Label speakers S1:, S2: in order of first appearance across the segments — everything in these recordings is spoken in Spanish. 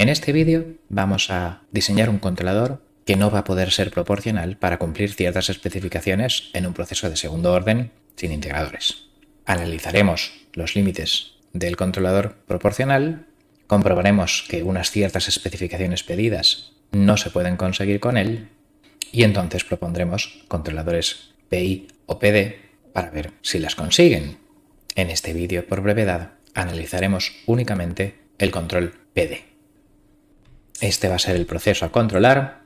S1: En este vídeo vamos a diseñar un controlador que no va a poder ser proporcional para cumplir ciertas especificaciones en un proceso de segundo orden sin integradores. Analizaremos los límites del controlador proporcional, comprobaremos que unas ciertas especificaciones pedidas no se pueden conseguir con él y entonces propondremos controladores PI o PD para ver si las consiguen. En este vídeo, por brevedad, analizaremos únicamente el control PD. Este va a ser el proceso a controlar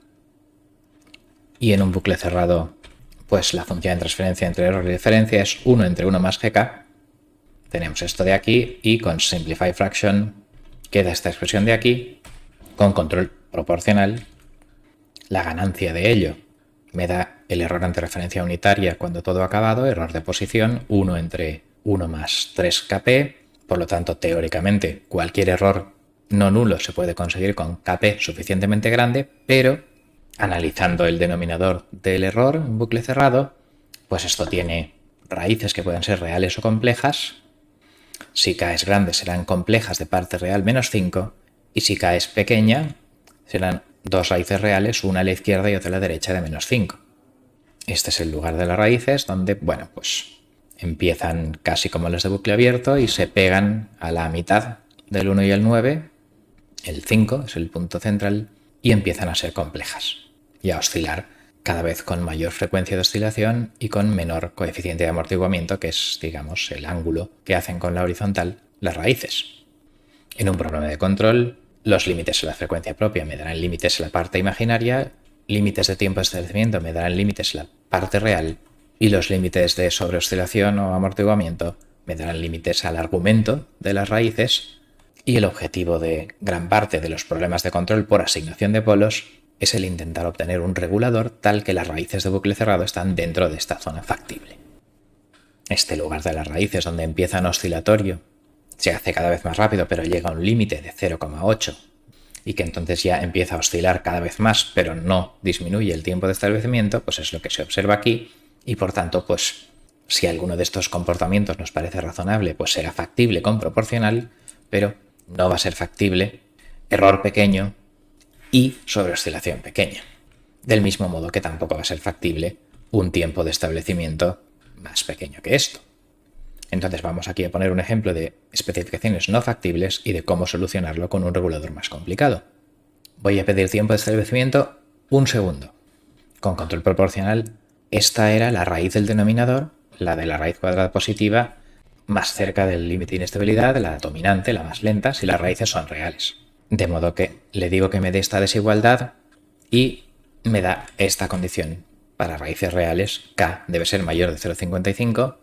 S1: y en un bucle cerrado, pues la función de transferencia entre error y diferencia es 1 entre 1 más GK. Tenemos esto de aquí y con Simplify Fraction queda esta expresión de aquí. Con control proporcional, la ganancia de ello me da el error ante referencia unitaria cuando todo ha acabado, error de posición 1 entre 1 más 3kp. Por lo tanto, teóricamente, cualquier error no nulo se puede conseguir con kp suficientemente grande, pero analizando el denominador del error en bucle cerrado, pues esto tiene raíces que pueden ser reales o complejas. Si k es grande serán complejas de parte real menos 5 y si k es pequeña serán dos raíces reales, una a la izquierda y otra a la derecha de menos 5. Este es el lugar de las raíces donde, bueno, pues empiezan casi como las de bucle abierto y se pegan a la mitad del 1 y el 9. El 5 es el punto central y empiezan a ser complejas y a oscilar cada vez con mayor frecuencia de oscilación y con menor coeficiente de amortiguamiento, que es, digamos, el ángulo que hacen con la horizontal las raíces. En un problema de control, los límites a la frecuencia propia me darán límites a la parte imaginaria, límites de tiempo de establecimiento me darán límites a la parte real y los límites de sobreoscilación o amortiguamiento me darán límites al argumento de las raíces. Y el objetivo de gran parte de los problemas de control por asignación de polos es el intentar obtener un regulador tal que las raíces de bucle cerrado están dentro de esta zona factible. Este lugar de las raíces donde empiezan oscilatorio se hace cada vez más rápido, pero llega a un límite de 0,8 y que entonces ya empieza a oscilar cada vez más, pero no disminuye el tiempo de establecimiento, pues es lo que se observa aquí y por tanto, pues si alguno de estos comportamientos nos parece razonable, pues será factible con proporcional, pero no va a ser factible error pequeño y sobreoscilación pequeña. Del mismo modo que tampoco va a ser factible un tiempo de establecimiento más pequeño que esto. Entonces vamos aquí a poner un ejemplo de especificaciones no factibles y de cómo solucionarlo con un regulador más complicado. Voy a pedir tiempo de establecimiento 1 segundo. Con control proporcional, esta era la raíz del denominador, la de la raíz cuadrada positiva, más cerca del límite de inestabilidad, la dominante, la más lenta, si las raíces son reales. De modo que le digo que me dé esta desigualdad y me da esta condición. Para raíces reales, k debe ser mayor de 0,55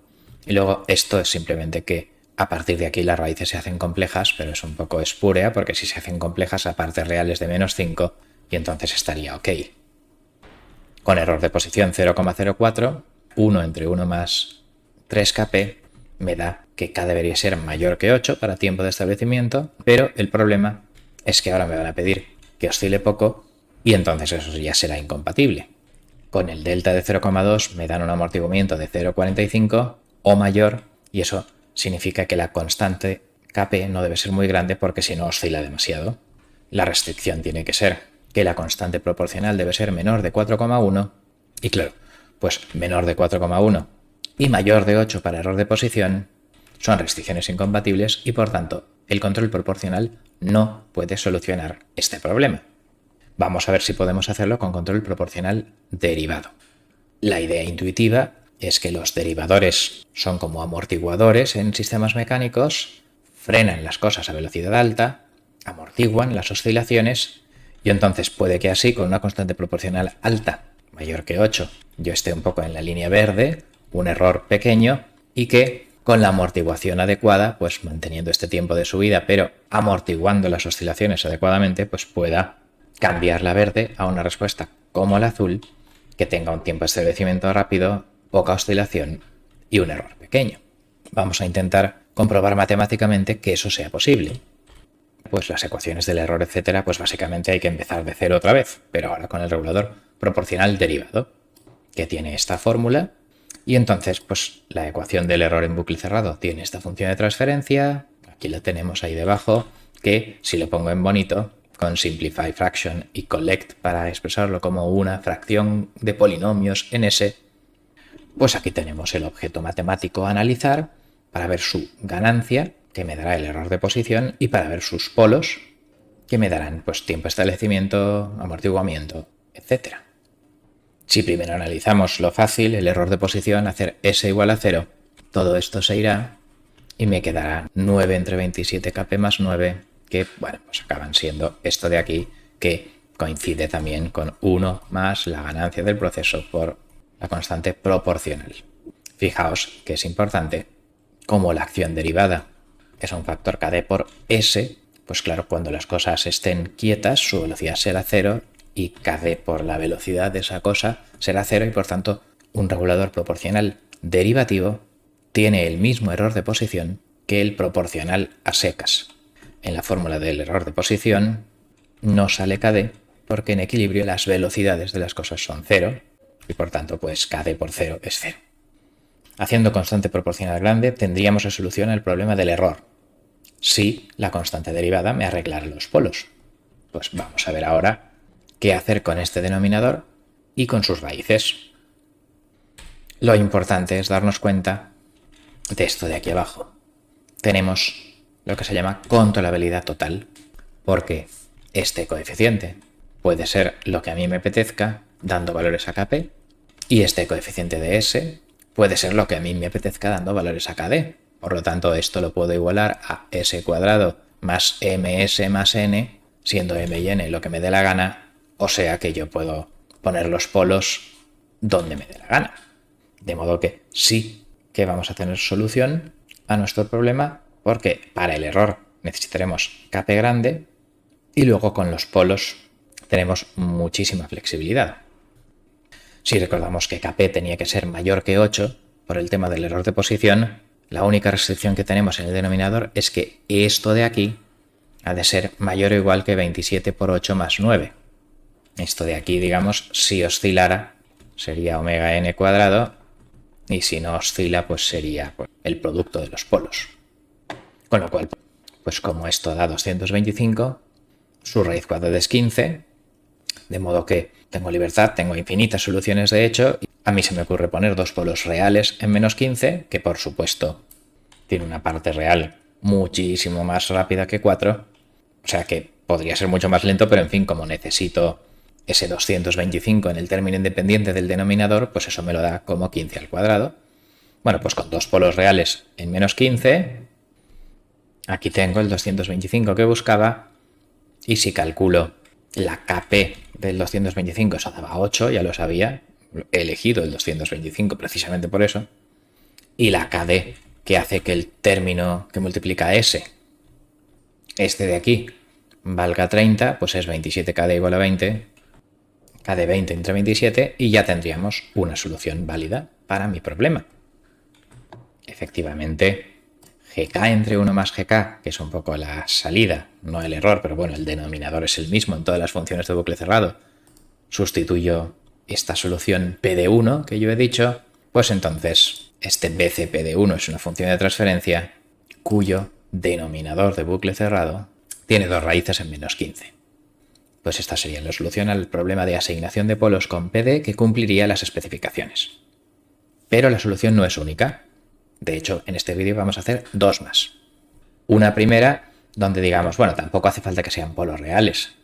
S1: y luego esto es simplemente que a partir de aquí las raíces se hacen complejas, pero es un poco espúrea porque si se hacen complejas a partes reales de menos 5 y entonces estaría ok. Con error de posición 0,04, 1 entre 1 más 3kp, me da que k debería ser mayor que 8 para tiempo de establecimiento, pero el problema es que ahora me van a pedir que oscile poco y entonces eso ya será incompatible. Con el delta de 0,2 me dan un amortiguamiento de 0,45 o mayor y eso significa que la constante kp no debe ser muy grande porque si no oscila demasiado. La restricción tiene que ser que la constante proporcional debe ser menor de 4,1 y claro, pues menor de 4,1 y mayor de 8 para error de posición son restricciones incompatibles y por tanto el control proporcional no puede solucionar este problema. Vamos a ver si podemos hacerlo con control proporcional derivado. La idea intuitiva es que los derivadores son como amortiguadores en sistemas mecánicos, frenan las cosas a velocidad alta, amortiguan las oscilaciones y entonces puede que así con una constante proporcional alta, mayor que 8, yo esté un poco en la línea verde, un error pequeño y que con la amortiguación adecuada, pues manteniendo este tiempo de subida pero amortiguando las oscilaciones adecuadamente, pues pueda cambiar la verde a una respuesta como la azul que tenga un tiempo de establecimiento rápido, poca oscilación y un error pequeño. Vamos a intentar comprobar matemáticamente que eso sea posible. Pues las ecuaciones del error, etcétera, pues básicamente hay que empezar de cero otra vez, pero ahora con el regulador proporcional derivado, que tiene esta fórmula, y entonces pues la ecuación del error en bucle cerrado tiene esta función de transferencia, aquí la tenemos ahí debajo, que si lo pongo en bonito, con simplify fraction y collect para expresarlo como una fracción de polinomios en S, pues aquí tenemos el objeto matemático a analizar para ver su ganancia, que me dará el error de posición, y para ver sus polos, que me darán pues tiempo de establecimiento, amortiguamiento, etc. Si primero analizamos lo fácil, el error de posición, hacer S igual a 0, todo esto se irá y me quedará 9 entre 27 kp más 9, que bueno, pues acaban siendo esto de aquí, que coincide también con 1 más la ganancia del proceso por la constante proporcional. Fijaos que es importante, como la acción derivada es un factor KD por S, pues claro, cuando las cosas estén quietas, su velocidad será 0 y KD por la velocidad de esa cosa será 0 y por tanto un regulador proporcional derivativo tiene el mismo error de posición que el proporcional a secas. En la fórmula del error de posición no sale KD porque en equilibrio las velocidades de las cosas son 0 y por tanto pues KD por 0 es 0. Haciendo constante proporcional grande tendríamos la solución al problema del error si la constante derivada me arreglara los polos. Pues vamos a ver ahora qué hacer con este denominador y con sus raíces. Lo importante es darnos cuenta de esto de aquí abajo. Tenemos lo que se llama controlabilidad total, porque este coeficiente puede ser lo que a mí me apetezca dando valores a Kp y este coeficiente de S puede ser lo que a mí me apetezca dando valores a Kd. Por lo tanto, esto lo puedo igualar a S cuadrado más ms más n, siendo m y n lo que me dé la gana, o sea que yo puedo poner los polos donde me dé la gana. De modo que sí que vamos a tener solución a nuestro problema, porque para el error necesitaremos Kp grande y luego con los polos tenemos muchísima flexibilidad. Si recordamos que Kp tenía que ser mayor que 8 por el tema del error de posición, la única restricción que tenemos en el denominador es que esto de aquí ha de ser mayor o igual que 27 por 8 más 9. Esto de aquí, digamos, si oscilara, sería omega n cuadrado, y si no oscila, pues sería el producto de los polos. Con lo cual, pues como esto da 225, su raíz cuadrada es 15, de modo que tengo libertad, tengo infinitas soluciones de hecho. A mí se me ocurre poner dos polos reales en menos 15, que por supuesto tiene una parte real muchísimo más rápida que 4, o sea que podría ser mucho más lento, pero en fin, como necesito ese 225 en el término independiente del denominador, pues eso me lo da como 15 al cuadrado. Bueno, pues con dos polos reales en menos 15, aquí tengo el 225 que buscaba, y si calculo la Kp del 225, eso daba 8, ya lo sabía, he elegido el 225 precisamente por eso, y la Kd, que hace que el término que multiplica S, este de aquí, valga 30, pues es 27 Kd igual a 20, Kd 20 entre 27, y ya tendríamos una solución válida para mi problema. Efectivamente, gk entre 1 más gk, que es un poco la salida, no el error, pero bueno, el denominador es el mismo en todas las funciones de bucle cerrado, sustituyo esta solución p de 1 que yo he dicho, pues entonces este bcp de 1 es una función de transferencia cuyo denominador de bucle cerrado tiene dos raíces en menos 15. Pues esta sería la solución al problema de asignación de polos con PD que cumpliría las especificaciones. Pero la solución no es única. De hecho, en este vídeo vamos a hacer dos más. Una primera donde digamos, bueno, tampoco hace falta que sean polos reales.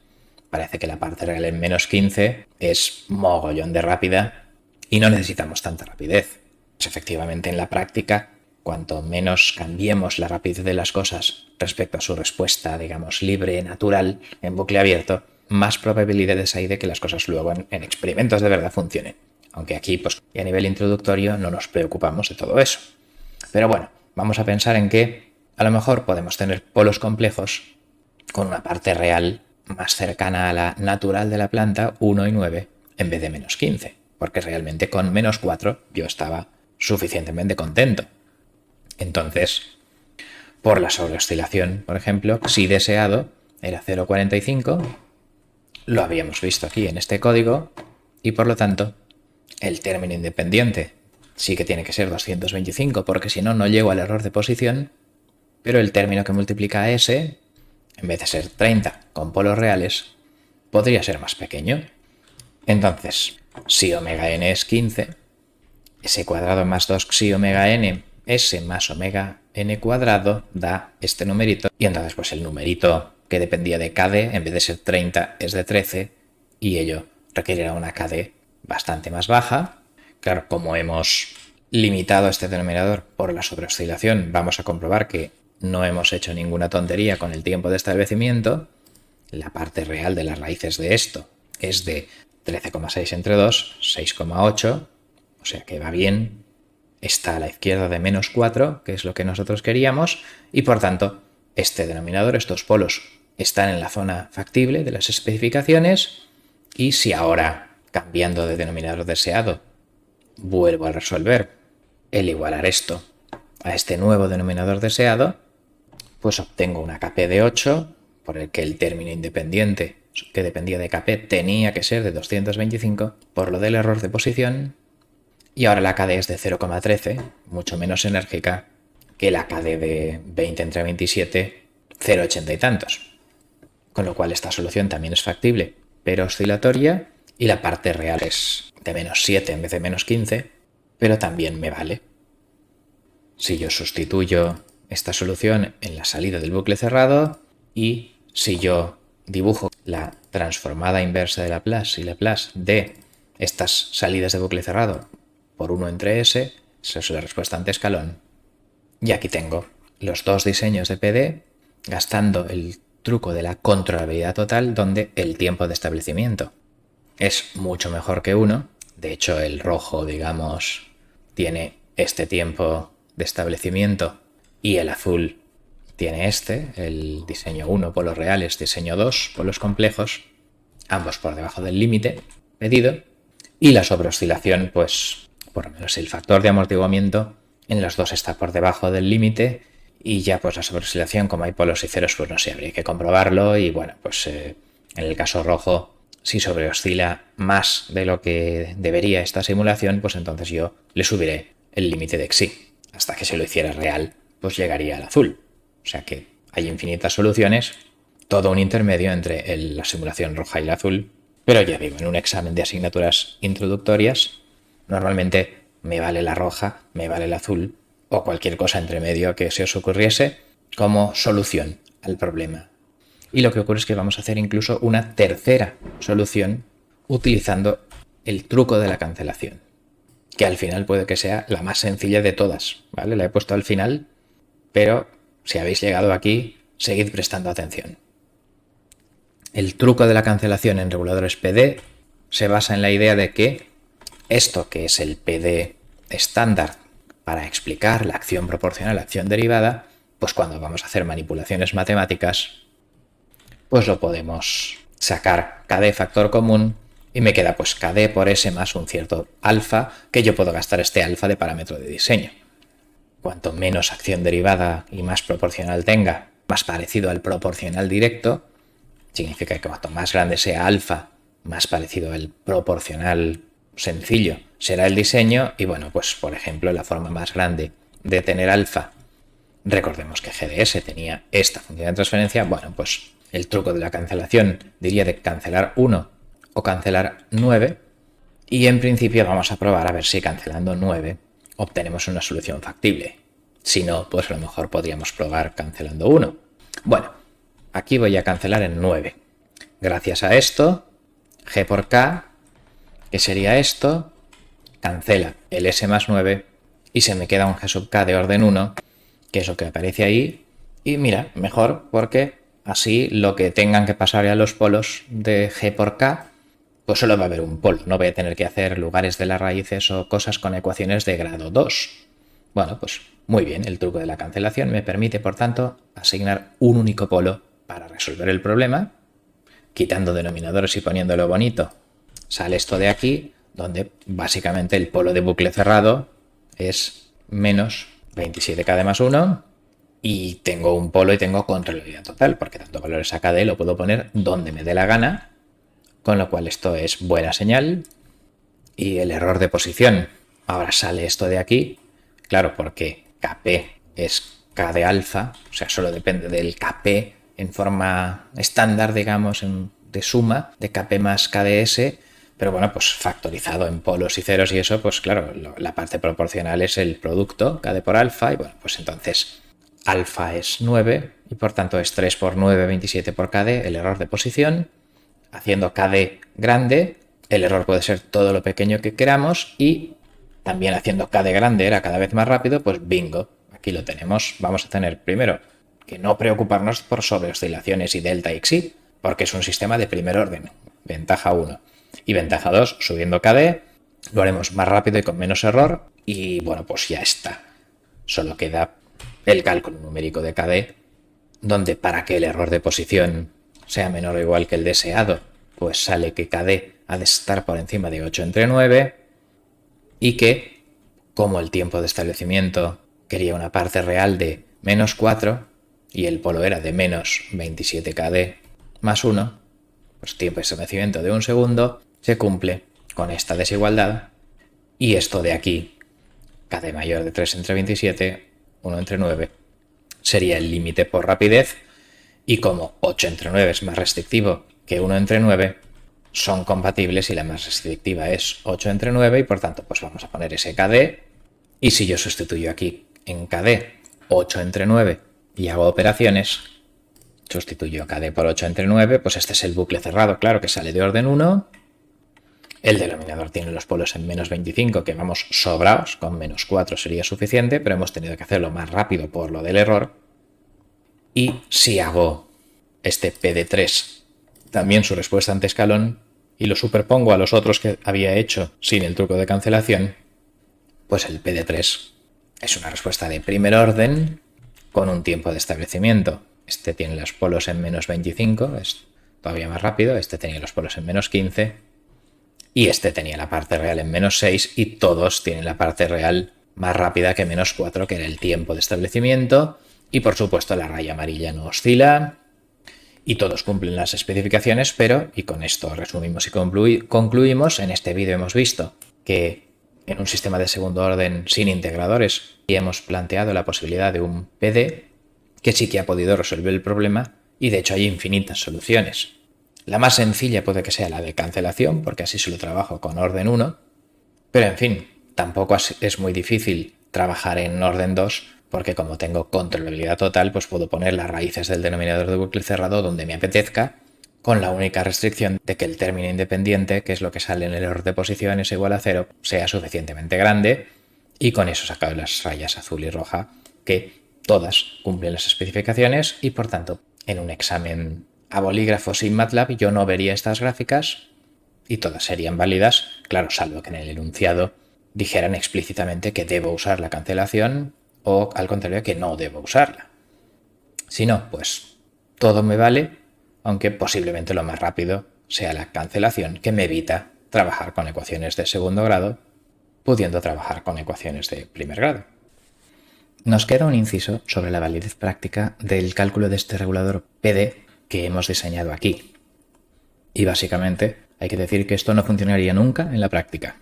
S1: Parece que la parte real en menos 15 es mogollón de rápida y no necesitamos tanta rapidez. Pues efectivamente en la práctica, cuanto menos cambiemos la rapidez de las cosas respecto a su respuesta, digamos, libre, natural, en bucle abierto, más probabilidades hay de que las cosas luego en experimentos de verdad funcionen. Aunque aquí, pues, y a nivel introductorio no nos preocupamos de todo eso. Pero bueno, vamos a pensar en que a lo mejor podemos tener polos complejos con una parte real más cercana a la natural de la planta, 1 y 9, en vez de menos 15, porque realmente con menos 4 yo estaba suficientemente contento. Entonces, por la sobreoscilación, por ejemplo, si deseado era 0,45, lo habíamos visto aquí en este código, y por lo tanto, el término independiente sí que tiene que ser 225, porque si no, no llego al error de posición, pero el término que multiplica a S, en vez de ser 30 con polos reales, podría ser más pequeño. Entonces, si omega n es 15, s cuadrado más 2 xi omega n, s más omega n cuadrado da este numerito. Y entonces pues el numerito que dependía de KD, en vez de ser 30, es de 13, y ello requerirá una KD bastante más baja. Claro, como hemos limitado este denominador por la sobreoscilación, vamos a comprobar que no hemos hecho ninguna tontería con el tiempo de establecimiento. La parte real de las raíces de esto es de 13,6 entre 2, 6,8, o sea que va bien. Está a la izquierda de menos 4, que es lo que nosotros queríamos, y por tanto este denominador, estos polos, están en la zona factible de las especificaciones. Y si ahora, cambiando de denominador deseado, vuelvo a resolver el igualar esto a este nuevo denominador deseado, pues obtengo una Kp de 8, por el que el término independiente que dependía de Kp tenía que ser de 225 por lo del error de posición, y ahora la KD es de 0,13, mucho menos enérgica que la KD de 20 entre 27, 0,80 y tantos. Con lo cual esta solución también es factible, pero oscilatoria, y la parte real es de menos 7 en vez de menos 15, pero también me vale. Si yo sustituyo esta solución en la salida del bucle cerrado, y si yo dibujo la transformada inversa de Laplace y Laplace de estas salidas de bucle cerrado por 1 entre S, esa es la respuesta ante escalón. Y aquí tengo los dos diseños de PD gastando el truco de la controlabilidad total, donde el tiempo de establecimiento es mucho mejor que 1. De hecho, el rojo, digamos, tiene este tiempo de establecimiento y el azul tiene este, el diseño 1, polos reales, diseño 2, polos complejos, ambos por debajo del límite pedido. Y la sobreoscilación, pues por lo menos el factor de amortiguamiento en los dos está por debajo del límite, y ya pues la sobreoscilación, como hay polos y ceros, pues no sé, habría que comprobarlo. Y bueno, pues en el caso rojo, si sobreoscila más de lo que debería esta simulación, pues entonces yo le subiré el límite de xi. Hasta que se lo hiciera real, pues llegaría al azul. O sea que hay infinitas soluciones, todo un intermedio entre la simulación roja y la azul. Pero ya digo, en un examen de asignaturas introductorias, normalmente me vale la roja, me vale el azul, o cualquier cosa entre medio que se os ocurriese como solución al problema. Y lo que ocurre es que vamos a hacer incluso una tercera solución utilizando el truco de la cancelación, que al final puede que sea la más sencilla de todas, ¿vale? La he puesto al final, pero si habéis llegado aquí, seguid prestando atención. El truco de la cancelación en reguladores PD se basa en la idea de que esto, que es el PD estándar para explicar la acción proporcional, la acción derivada, pues cuando vamos a hacer manipulaciones matemáticas, pues lo podemos sacar KD factor común, y me queda pues KD por S más un cierto alfa, que yo puedo gastar este alfa de parámetro de diseño. Cuanto menos acción derivada y más proporcional tenga, más parecido al proporcional directo, significa que cuanto más grande sea alfa, más parecido al proporcional sencillo será el diseño. Y bueno, pues por ejemplo, la forma más grande de tener alfa, recordemos que GDS tenía esta función de transferencia. Bueno, pues el truco de la cancelación diría de cancelar 1 o cancelar 9, y en principio vamos a probar a ver si cancelando 9 obtenemos una solución factible. Si no, pues a lo mejor podríamos probar cancelando 1. Bueno, aquí voy a cancelar en 9. Gracias a esto, G por K, que sería esto, cancela el S más 9 y se me queda un G sub K de orden 1, que es lo que aparece ahí. Y mira, mejor, porque así lo que tengan que pasar a los polos de G por K, pues solo va a haber un polo. No voy a tener que hacer lugares de las raíces o cosas con ecuaciones de grado 2. Bueno, pues muy bien, el truco de la cancelación me permite, por tanto, asignar un único polo para resolver el problema, quitando denominadores y poniéndolo bonito. Sale esto de aquí, donde básicamente el polo de bucle cerrado es menos 27K más 1, y tengo un polo y tengo controlabilidad total, porque tanto valores a KD lo puedo poner donde me dé la gana, con lo cual esto es buena señal. Y el error de posición, ahora sale esto de aquí, claro, porque Kp es K de alfa, o sea, solo depende del Kp en forma estándar, digamos, de suma de Kp más Kds, pero bueno, pues factorizado en polos y ceros y eso, pues claro, la parte proporcional es el producto, Kd por alfa, y bueno, pues entonces alfa es 9 y por tanto es 3 por 9, 27 por Kd, el error de posición. Haciendo Kd grande, el error puede ser todo lo pequeño que queramos, y también haciendo Kd grande era cada vez más rápido, pues bingo, aquí lo tenemos. Vamos a tener primero que no preocuparnos por sobreoscilaciones y delta y xi, porque es un sistema de primer orden, ventaja 1. Y ventaja 2, subiendo Kd, lo haremos más rápido y con menos error, y bueno, pues ya está. Solo queda el cálculo numérico de Kd, donde para que el error de posición sea menor o igual que el deseado, pues sale que Kd ha de estar por encima de 8 entre 9 y que, como el tiempo de establecimiento quería una parte real de menos 4 y el polo era de menos 27 Kd más 1, pues tiempo de establecimiento de 1 segundo se cumple con esta desigualdad, y esto de aquí, Kd mayor de 3 entre 27, 1 entre 9, sería el límite por rapidez, y como 8 entre 9 es más restrictivo que 1 entre 9, son compatibles y la más restrictiva es 8 entre 9 y por tanto pues vamos a poner ese Kd, y si yo sustituyo aquí en Kd 8 entre 9 y hago operaciones, sustituyo Kd por 8 entre 9, pues este es el bucle cerrado, claro que sale de orden 1, el denominador tiene los polos en menos 25, que vamos sobraos, con menos 4 sería suficiente, pero hemos tenido que hacerlo más rápido por lo del error. Y si hago este P de 3, también su respuesta ante escalón, y lo superpongo a los otros que había hecho sin el truco de cancelación, pues el P de 3 es una respuesta de primer orden con un tiempo de establecimiento. Este tiene los polos en menos 25, es todavía más rápido, este tenía los polos en menos 15, y este tenía la parte real en menos 6, y todos tienen la parte real más rápida que menos 4, que era el tiempo de establecimiento. Y por supuesto la raya amarilla no oscila, y todos cumplen las especificaciones, pero, y con esto resumimos y concluimos, en este vídeo hemos visto que en un sistema de segundo orden sin integradores y hemos planteado la posibilidad de un PD que sí que ha podido resolver el problema, y de hecho hay infinitas soluciones. La más sencilla puede que sea la de cancelación, porque así solo trabajo con orden 1, pero en fin, tampoco es muy difícil trabajar en orden 2, porque como tengo controlabilidad total, pues puedo poner las raíces del denominador de bucle cerrado donde me apetezca, con la única restricción de que el término independiente, que es lo que sale en el error de posición, es igual a 0, sea suficientemente grande, y con eso saco las rayas azul y roja, que todas cumplen las especificaciones, y por tanto, en un examen a bolígrafo sin MATLAB yo no vería estas gráficas y todas serían válidas, claro, salvo que en el enunciado dijeran explícitamente que debo usar la cancelación o al contrario que no debo usarla. Si no, pues todo me vale, aunque posiblemente lo más rápido sea la cancelación, que me evita trabajar con ecuaciones de segundo grado, pudiendo trabajar con ecuaciones de primer grado. Nos queda un inciso sobre la validez práctica del cálculo de este regulador PD que hemos diseñado aquí. Y básicamente hay que decir que esto no funcionaría nunca en la práctica.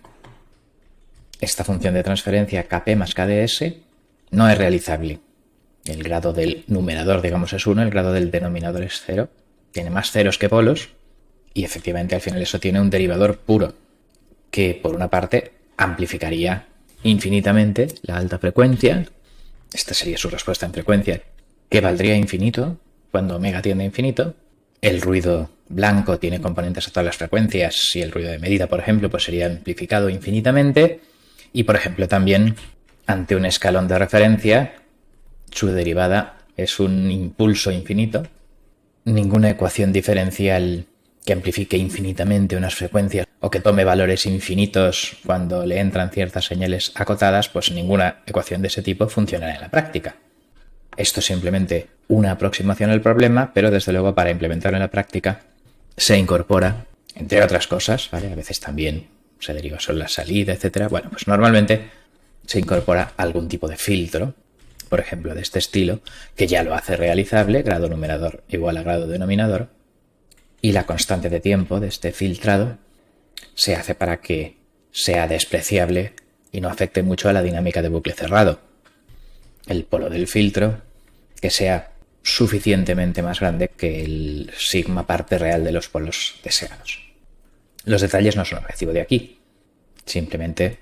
S1: Esta función de transferencia Kp más Kds no es realizable. El grado del numerador, digamos, es 1, el grado del denominador es 0. Tiene más ceros que polos y efectivamente al final eso tiene un derivador puro que por una parte amplificaría infinitamente la alta frecuencia. Esta sería su respuesta en frecuencia, que valdría infinito cuando omega tiende a infinito. El ruido blanco tiene componentes a todas las frecuencias y el ruido de medida, por ejemplo, pues sería amplificado infinitamente. Y, por ejemplo, también ante un escalón de referencia, su derivada es un impulso infinito. Ninguna ecuación diferencial que amplifique infinitamente unas frecuencias o que tome valores infinitos cuando le entran ciertas señales acotadas, pues ninguna ecuación de ese tipo funcionará en la práctica. Esto es simplemente una aproximación al problema, pero desde luego para implementarlo en la práctica se incorpora, entre otras cosas, ¿vale? A veces también se deriva solo la salida, etc. Bueno, pues normalmente se incorpora algún tipo de filtro, por ejemplo, de este estilo, que ya lo hace realizable, grado numerador igual a grado denominador, y la constante de tiempo de este filtrado se hace para que sea despreciable y no afecte mucho a la dinámica de bucle cerrado. El polo del filtro, que sea suficientemente más grande que el sigma parte real de los polos deseados. Los detalles no son objetivo de aquí. Simplemente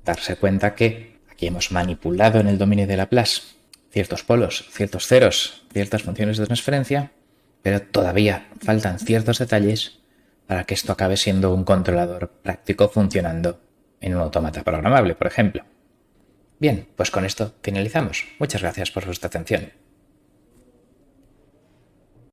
S1: darse cuenta que aquí hemos manipulado en el dominio de Laplace ciertos polos, ciertos ceros, ciertas funciones de transferencia, pero todavía faltan ciertos detalles para que esto acabe siendo un controlador práctico funcionando en un autómata programable, por ejemplo. Bien, pues con esto finalizamos. Muchas gracias por vuestra atención.